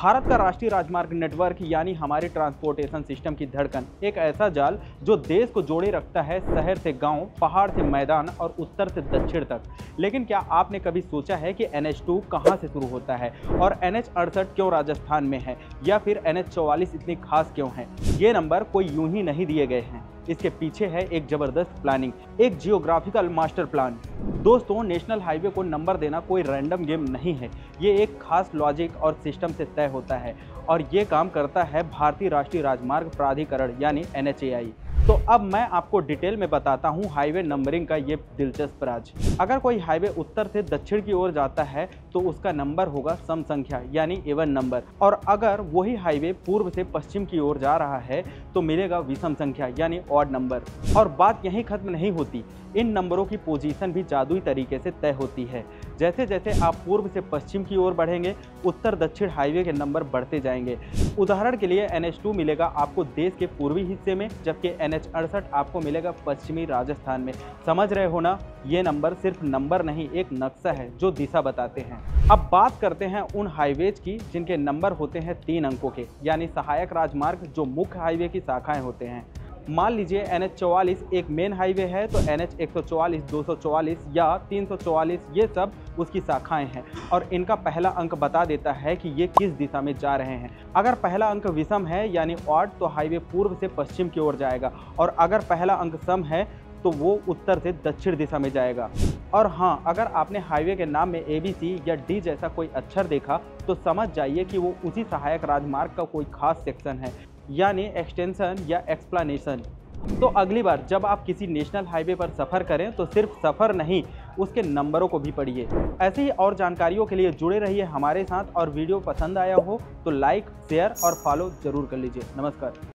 भारत का राष्ट्रीय राजमार्ग नेटवर्क यानी हमारे ट्रांसपोर्टेशन सिस्टम की धड़कन एक ऐसा जाल जो देश को जोड़े रखता है, शहर से गांव, पहाड़ से मैदान और उत्तर से दक्षिण तक। लेकिन क्या आपने कभी सोचा है कि NH2 कहां से शुरू होता है और NH68 क्यों राजस्थान में है या फिर NH44 इतनी खास क्यों है? ये नंबर कोई यूं ही नहीं दिए गए हैं, इसके पीछे है एक जबरदस्त प्लानिंग, एक जियोग्राफिकल मास्टर प्लान। दोस्तों, नेशनल हाईवे को नंबर देना कोई रैंडम गेम नहीं है, ये एक खास लॉजिक और सिस्टम से तय होता है और ये काम करता है भारतीय राष्ट्रीय राजमार्ग प्राधिकरण यानी NHAI। तो अब मैं आपको डिटेल में बताता हूँ हाईवे नंबरिंग का ये दिलचस्प राज। अगर कोई हाईवे उत्तर से दक्षिण की ओर जाता है तो उसका नंबर होगा सम संख्या यानी इवन नंबर, और अगर वही हाईवे पूर्व से पश्चिम की ओर जा रहा है तो मिलेगा विषम संख्या यानी ऑड नंबर। और बात यहीं खत्म नहीं होती, इन नंबरों की पोजीशन भी जादुई तरीके से तय होती है। जैसे जैसे आप पूर्व से पश्चिम की ओर बढ़ेंगे, उत्तर दक्षिण हाईवे के नंबर बढ़ते जाएंगे। उदाहरण के लिए NH2 मिलेगा आपको देश के पूर्वी हिस्से में, जबकि NH68 आपको मिलेगा पश्चिमी राजस्थान में। समझ रहे हो ना? ये नंबर सिर्फ नंबर नहीं, एक नक्शा है जो दिशा बताते हैं। अब बात करते हैं उन हाईवेज की जिनके नंबर होते हैं 3 अंकों के, यानी सहायक राजमार्ग जो मुख्य हाईवे की शाखाएं होते हैं। मान लीजिए NH44 एक मेन हाईवे है तो NH144, 244 या 344 ये सब उसकी शाखाएं हैं और इनका पहला अंक बता देता है कि ये किस दिशा में जा रहे हैं। अगर पहला अंक विषम है यानी ऑड तो हाईवे पूर्व से पश्चिम की ओर जाएगा, और अगर पहला अंक सम है तो वो उत्तर से दक्षिण दिशा में जाएगा। और हाँ, अगर आपने हाईवे के नाम में ABC या D जैसा कोई अक्षर देखा तो समझ जाइए कि वो उसी सहायक राजमार्ग का कोई खास सेक्शन है, यानी एक्सटेंशन या एक्सप्लेनेशन। तो अगली बार जब आप किसी नेशनल हाईवे पर सफ़र करें तो सिर्फ सफ़र नहीं, उसके नंबरों को भी पढ़िए। ऐसे ही और जानकारियों के लिए जुड़े रहिए हमारे साथ, और वीडियो पसंद आया हो तो लाइक, शेयर और फॉलो जरूर कर लीजिए। नमस्कार।